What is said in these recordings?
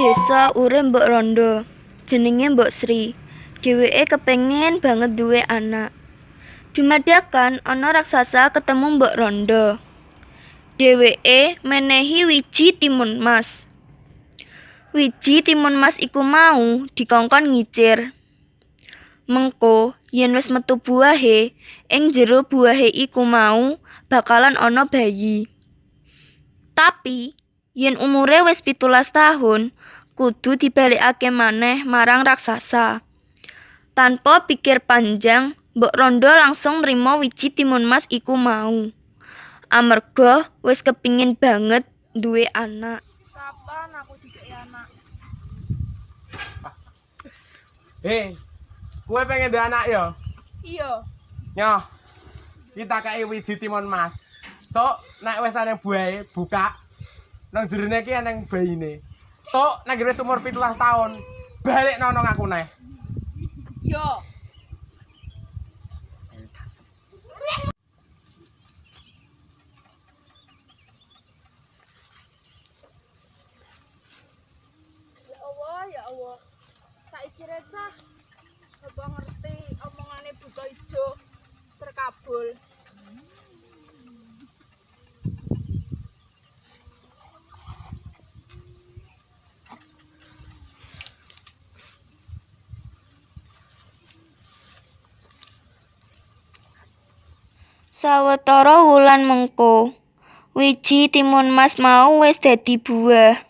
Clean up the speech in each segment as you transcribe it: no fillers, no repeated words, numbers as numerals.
desa urip mbok Rondo. Jenenge Mbok Sri. Dheweke kepengin banget duwe anak. Dumadakan ana raksasa ketemu Mbok Rondo. Dheweke menehi wiji timun mas. Wiji timun mas iku mau dikongkon ngicir. Mengko yen wis metu buahe, ing jero buahe iku mau bakalan ana bayi. Tapi yen umure wis 17 tahun, kudu dibalikake maneh marang raksasa. Tanpa pikir panjang, Mbok Rondo langsung nrimo wiji timun mas iku mau. Amarga wis kepingin banget duwe anak. Kapan aku dikei anak? Kowe pengen duwe anak ya? Iya. Nyoh. Kita kei wiji timun mas. Sok nek wis ana buahe buka. Nang jerone iki ana bayine. Sok nek wis umur 17 tahun, balik nang aku neh. Yo. Ya Allah. Saiki recah. Coba ngerti omongane buta ijo terkabul. Sawetara wulan mengko, wiji timun mas mau wis dadi buah.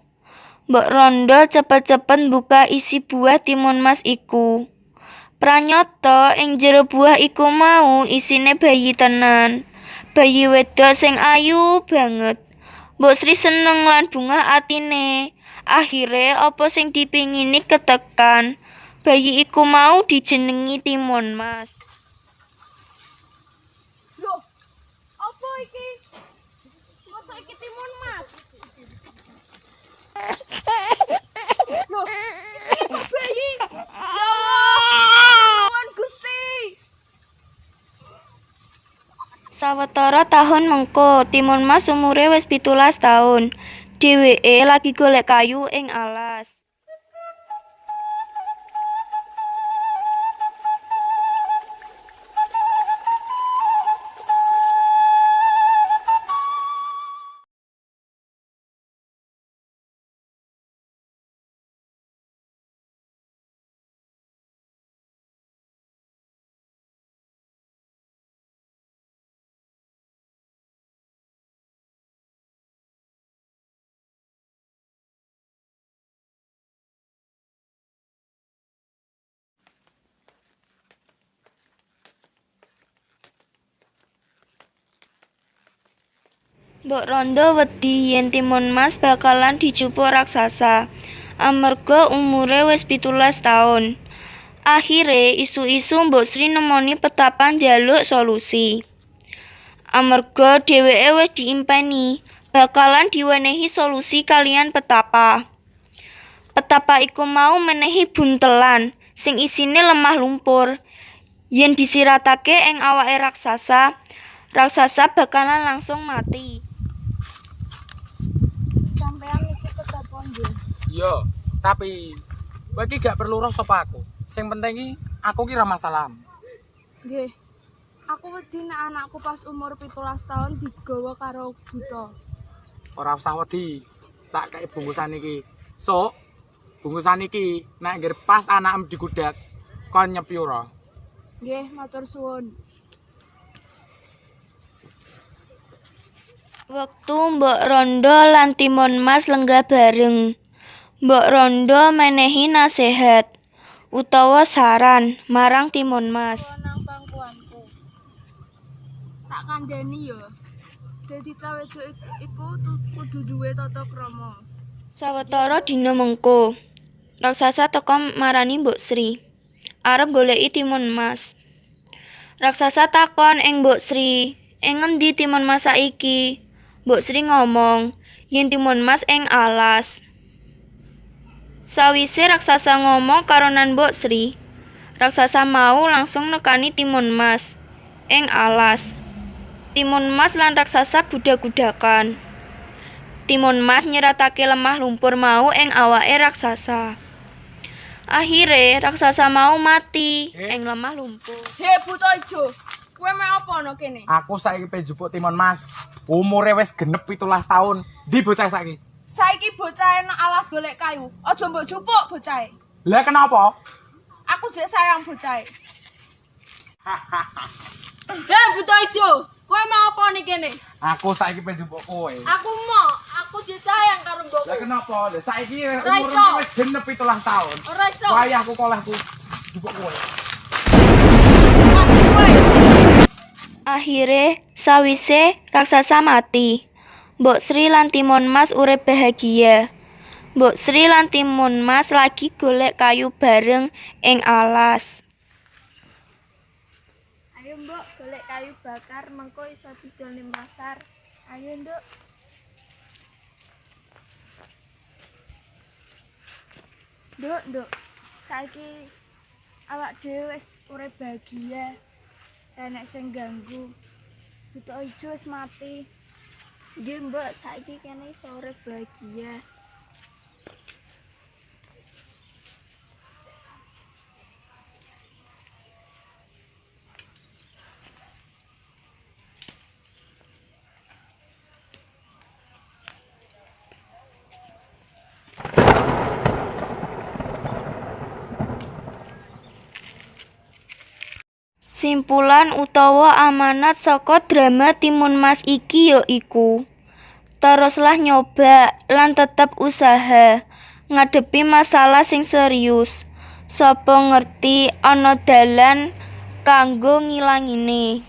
Mbok Rondo cepet-cepet buka isi buah timun mas iku. Pranyata ing jero buah iku mau isine bayi tenan. Bayi wedok sing ayu banget. Mbok Sri seneng lan bungah atine. Akhire apa sing dipingini ketekan. Bayi iku mau dijenengi timun mas. Loh, apa iki? Masa iki timun mas? Loh, iki kok bayi? Ya Allah, Tuhan Gusti. Sawetara tahun mengko, timun mas umure wis 17 tahun. Dheweke lagi golek kayu ing alas. Mbok Rondo wedi yen timun mas bakalan dicupuk raksasa. Amarga umure wis 17 taun. Akhire isu-isu Mbok Sri nemoni petapa njaluk solusi. Amarga dheweke wis diimpeni bakalan diwenehi solusi kaliyan petapa. Petapa iku mau menehi buntelan sing isine lemah lumpur. Yen disiratake ing awake raksasa, raksasa bakalan langsung mati. Sampeyan iki petapa nggih? Iya, tapi kowe iki gak perlu roh sapa aku. Sing penting iki aku ki ora masalah. Nggih. Aku wedi nek anakku pas umur 17 tahun digawa karo buta. Ora usah wedi. Tak kei bungkusan iki. Sok bungkusan iki nek ngger pas anakmu digudak kon nyepi ora. Nggih, matur suwun. Wektu Mbok Rondo lan timun mas lenggah bareng. Mbok Rondo menehi nasihat utawa saran marang timun mas. Nang pangkuanku. Tak kandhani ya. Dadi cah wedok iku kudu duwe tata krama. Sawetara dina mengko, raksasa teka marani Mbok Sri. Arep goleki timun mas. Raksasa takon ing Mbok Sri, "Ing ngendi timun mas saiki?" Mbok Sri ngomong, "Yen timun mas ing alas." Sawise raksasa ngomong karonan Mbok Sri, raksasa mau langsung nekani timun mas ing alas. Timun mas lan raksasa gudak-gudakan. Timun Mas nyeratake lemah lumpur mau ing awake raksasa. Akhire raksasa mau mati ing lemah lumpur. He buta ijo, kowe mek apa ana kene? Aku saiki pengen jupuk Timun Mas. Umure wis genep 17 tahun. Ndi bocah saiki? Saiki bocah nang alas golek kayu. Aja mbok jupuk bocahe. Lah kenapa? Aku jek sayang bocahe. He buta ijo, kowe mau apa nih kene? Aku saiki pengen jupuk kowe. Aku jek sayang karo mbokku. Lah kenapa? Lah saiki Ora umurmu iso. wis genep 17 tahun. Ora iso. Wayahku kolehku jupuk kowe. Mati kowe. Akhire sawise raksasa mati, Mbok Sri lan Timun Mas urip bahagia. Mbok Sri lan Timun Mas lagi golek kayu bareng ing alas. Ayo mbok golek kayu bakar mengko iso didol ning pasar. Ayo nduk. Nduk. Saiki awak dhewe wis urip bahagia. Enek sing ganggu. Buta ijo wis mati. Nggih, Mbok, saiki kene iso urip bahagia. Simpulan utawa amanat saka drama Timun Mas iki ya iku. Teruslah nyoba lan tetep usaha ngadepi masalah sing serius. Sapa ngerti ana dalan kanggo ngilangine.